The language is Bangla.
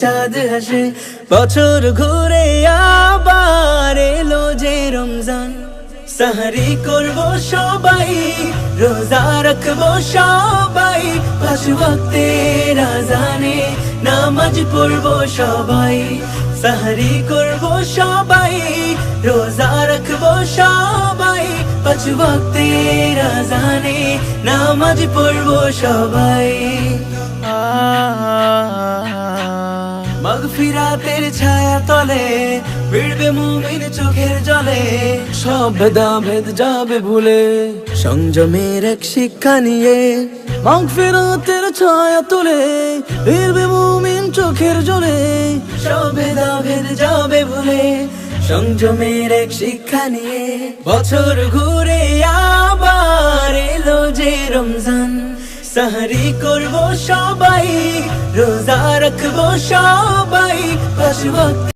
চাঁদ হাসে বছর ঘুরে আবার এলো যে রমজান। সাহারি করব সবাই, রোজা রাখবো সবাই, 5 ওয়াক্তের আযানে নামাজ পড়বো সবাই। সাহারি করব সবাই, রোজা রাখবো সবাই, 5 ওয়াক্তের আযানে নামাজ পড়বো সবাই। মাগফিরাতের ছায়া তলে ভিড়বে মুমিন চোখের জলে, সব ভেদাভেদ যাবে ভুলে সংযমের এক শিক্ষা নিয়ে। মাগফিরাতের ছায়া তলে ভিড়বে মুমিন চোখের জলে, সব ভেদাভেদ যাবে ভুলে সংযমের এক শিক্ষা নিয়ে। বছর ঘুরে আবার এলো যে রমজান। সাহারি করব সবাই, রোজা রাখবো সবাই, 5 ওয়াক্ত